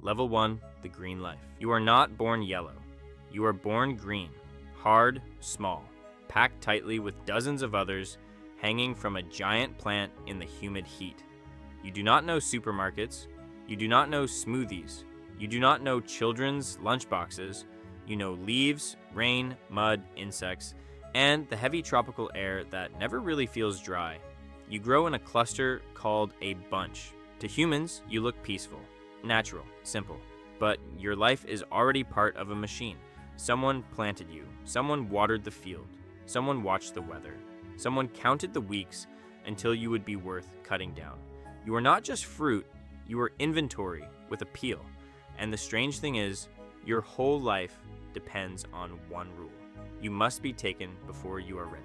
Level 1, the green life. You are not born yellow. You are born green, hard, small, packed tightly with dozens of others hanging from a giant plant in the humid heat. You do not know supermarkets. You do not know smoothies. You do not know children's lunchboxes. You know leaves, rain, mud, insects, and the heavy tropical air that never really feels dry. You grow in a cluster called a bunch. To humans, you look peaceful, natural, simple. But your life is already part of a machine. Someone planted you. Someone watered the field. Someone watched the weather. Someone counted the weeks until you would be worth cutting down. You are not just fruit, you are inventory with a peel. And the strange thing is, your whole life depends on one rule. You must be taken before you are ready.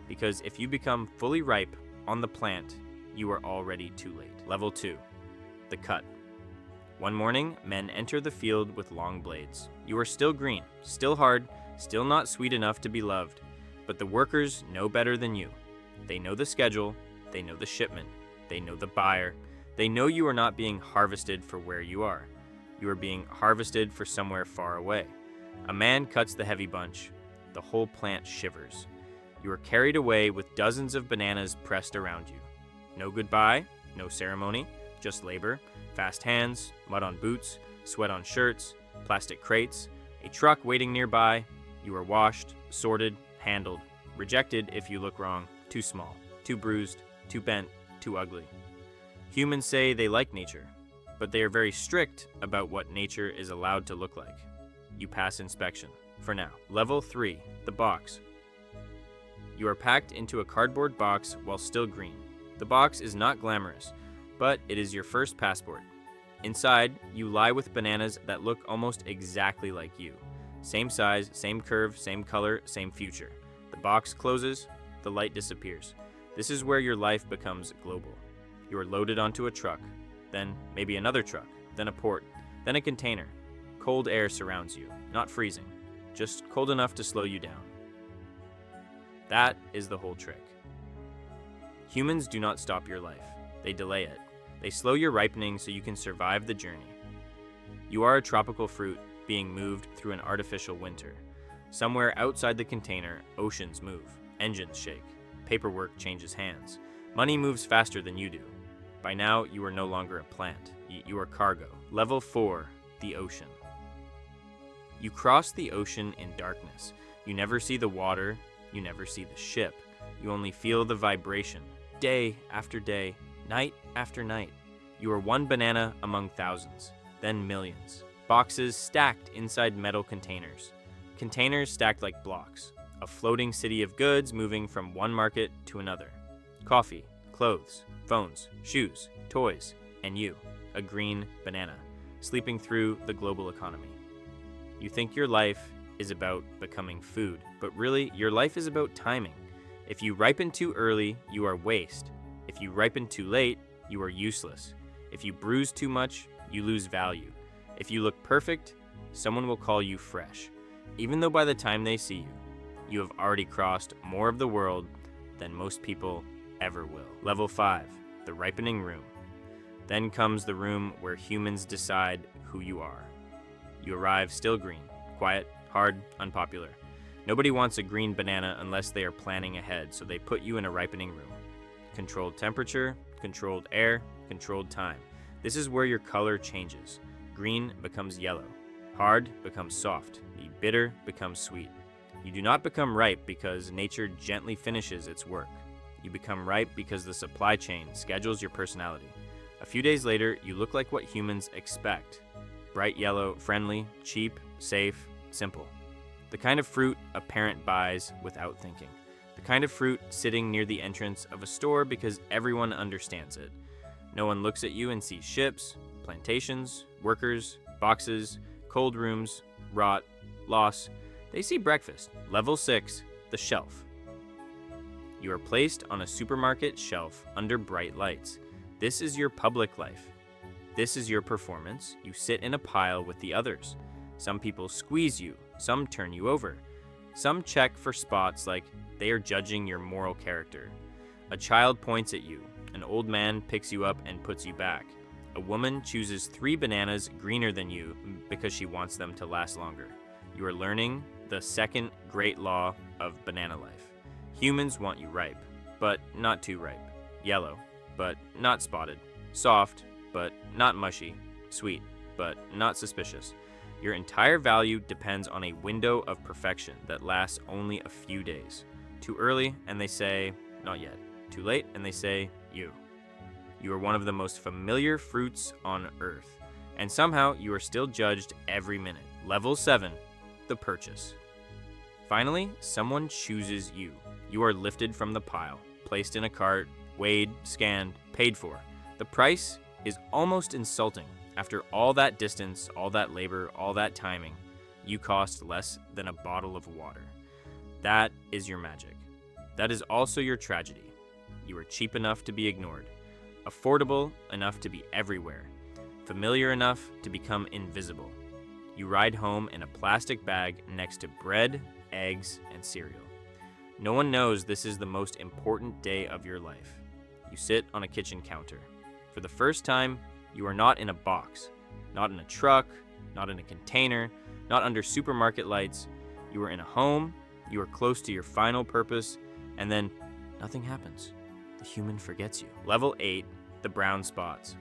Because if you become fully ripe on the plant, you are already too late. Level 2, the cut. One morning, men enter the field with long blades. You are still green, still hard, still not sweet enough to be loved. But the workers know better than you. They know the schedule, they know the shipment, they know the buyer. They know you are not being harvested for where you are. You are being harvested for somewhere far away. A man cuts the heavy bunch. The whole plant shivers. You are carried away with dozens of bananas pressed around you. No goodbye, no ceremony, just labor, fast hands, mud on boots, sweat on shirts, plastic crates, a truck waiting nearby. You are washed, sorted, handled, rejected if you look wrong, too small, too bruised, too bent, too ugly. Humans say they like nature, but they are very strict about what nature is allowed to look like. You pass inspection, for now. Level 3, the box. You are packed into a cardboard box while still green. The box is not glamorous, but it is your first passport. Inside, you lie with bananas that look almost exactly like you. Same size, same curve, same color, same future. The box closes, the light disappears. This is where your life becomes global. You are loaded onto a truck, then maybe another truck, then a port, then a container. Cold air surrounds you, not freezing, just cold enough to slow you down. That is the whole trick. Humans do not stop your life. They delay it. They slow your ripening so you can survive the journey. You are a tropical fruit being moved through an artificial winter. Somewhere outside the container, oceans move, engines shake, paperwork changes hands. Money moves faster than you do. By now, you are no longer a plant. You are cargo. Level 4, the ocean. You cross the ocean in darkness. You never see the water. You never see the ship. You only feel the vibration. Day after day, night after night. You are one banana among thousands, then millions. Boxes stacked inside metal containers. Containers stacked like blocks. A floating city of goods moving from one market to another. Coffee, clothes, phones, shoes, toys, and you, a green banana, sleeping through the global economy. You think your life is about becoming food, but really, your life is about timing. If you ripen too early, you are waste. If you ripen too late, you are useless. If you bruise too much, you lose value. If you look perfect, someone will call you fresh, even though by the time they see you, you have already crossed more of the world than most people ever will. Level 5, the ripening room. Then comes the room where humans decide who you are. You arrive still green, quiet, hard, unpopular. Nobody wants a green banana unless they are planning ahead, so they put you in a ripening room. Controlled temperature, controlled air, controlled time. This is where your color changes. Green becomes yellow. Hard becomes soft. The bitter becomes sweet. You do not become ripe because nature gently finishes its work. You become ripe because the supply chain schedules your personality. A few days later, you look like what humans expect. Bright yellow, friendly, cheap, safe, simple. The kind of fruit a parent buys without thinking. The kind of fruit sitting near the entrance of a store because everyone understands it. No one looks at you and sees ships, plantations, workers, boxes, cold rooms, rot, loss. They see breakfast. Level 6, the shelf. You are placed on a supermarket shelf under bright lights. This is your public life. This is your performance. You sit in a pile with the others. Some people squeeze you. Some turn you over. Some check for spots like they are judging your moral character. A child points at you. An old man picks you up and puts you back. A woman chooses 3 bananas greener than you because she wants them to last longer. You are learning the second great law of banana life. Humans want you ripe, but not too ripe. Yellow, but not spotted. Soft, but not mushy. Sweet, but not suspicious. Your entire value depends on a window of perfection that lasts only a few days. Too early, and they say, not yet. Too late, and they say, you. You are one of the most familiar fruits on earth, and somehow you are still judged every minute. Level 7, the purchase. Finally, someone chooses you. You are lifted from the pile, placed in a cart, weighed, scanned, paid for. The price is almost insulting. After all that distance, all that labor, all that timing, you cost less than a bottle of water. That is your magic. That is also your tragedy. You are cheap enough to be ignored, affordable enough to be everywhere, familiar enough to become invisible. You ride home in a plastic bag next to bread, eggs, and cereal. No one knows this is the most important day of your life. You sit on a kitchen counter. For the first time, you are not in a box, not in a truck, not in a container, not under supermarket lights. You are in a home, you are close to your final purpose, and then nothing happens. The human forgets you. Level 8, the brown spots.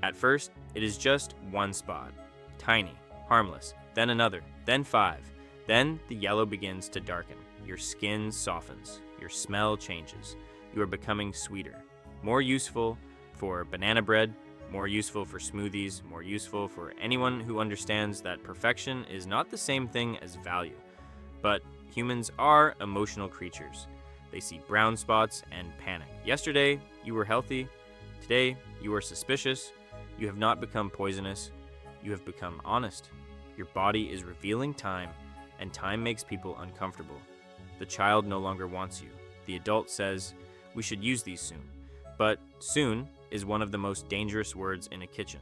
At first, it is just one spot, tiny, harmless, then another, then 5. Then the yellow begins to darken. Your skin softens, your smell changes. You are becoming sweeter, more useful for banana bread, more useful for smoothies, more useful for anyone who understands that perfection is not the same thing as value. But humans are emotional creatures. They see brown spots and panic. Yesterday, you were healthy. Today, you are suspicious. You have not become poisonous. You have become honest. Your body is revealing time, and time makes people uncomfortable. The child no longer wants you. The adult says, we should use these soon. But soon is one of the most dangerous words in a kitchen.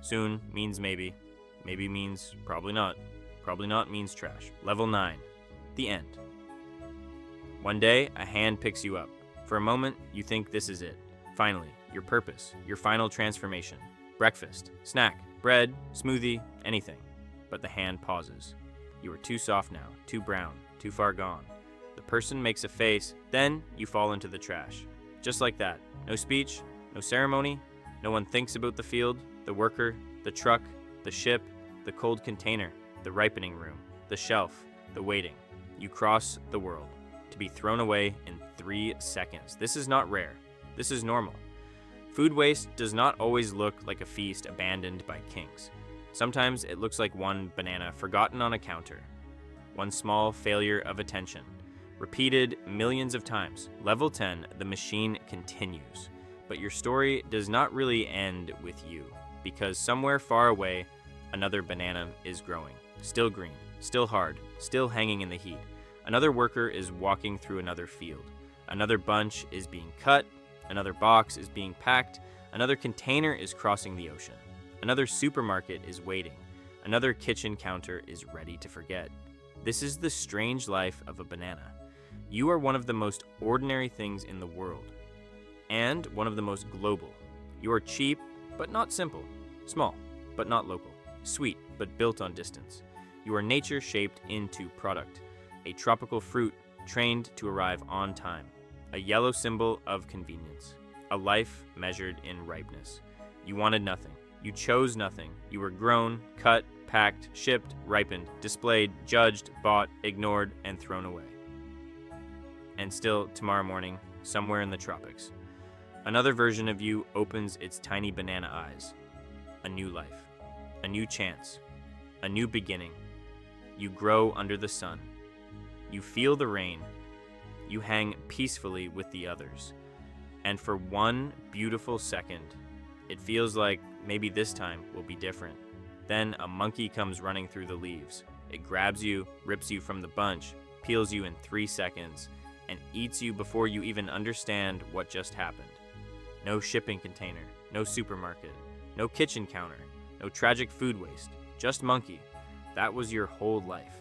Soon means maybe. Maybe means probably not. Probably not means trash. Level 9, the end. One day, a hand picks you up. For a moment, you think this is it. Finally, your purpose, your final transformation. Breakfast, snack, bread, smoothie, anything. But the hand pauses. You are too soft now, too brown, too far gone. The person makes a face, then you fall into the trash. Just like that. No speech, no ceremony. No one thinks about the field, the worker, the truck, the ship, the cold container, the ripening room, the shelf, the waiting. You cross the world, to be thrown away in 3 seconds. This is not rare. This is normal. Food waste does not always look like a feast abandoned by kings. Sometimes it looks like one banana forgotten on a counter. One small failure of attention. Repeated millions of times. Level 10, the machine continues. But your story does not really end with you, because somewhere far away, another banana is growing. Still green, still hard, still hanging in the heat. Another worker is walking through another field. Another bunch is being cut. Another box is being packed. Another container is crossing the ocean. Another supermarket is waiting. Another kitchen counter is ready to forget. This is the strange life of a banana. You are one of the most ordinary things in the world, and one of the most global. You are cheap, but not simple. Small, but not local. Sweet, but built on distance. You are nature shaped into product. A tropical fruit trained to arrive on time. A yellow symbol of convenience. A life measured in ripeness. You wanted nothing. You chose nothing. You were grown, cut, packed, shipped, ripened, displayed, judged, bought, ignored, and thrown away. And still, tomorrow morning, somewhere in the tropics, another version of you opens its tiny banana eyes. A new life. A new chance. A new beginning. You grow under the sun. You feel the rain. You hang peacefully with the others. And for one beautiful second, it feels like maybe this time will be different. Then a monkey comes running through the leaves. It grabs you, rips you from the bunch, peels you in 3 seconds, and eats you before you even understand what just happened. No shipping container, no supermarket, no kitchen counter, no tragic food waste, just monkey. That was your whole life.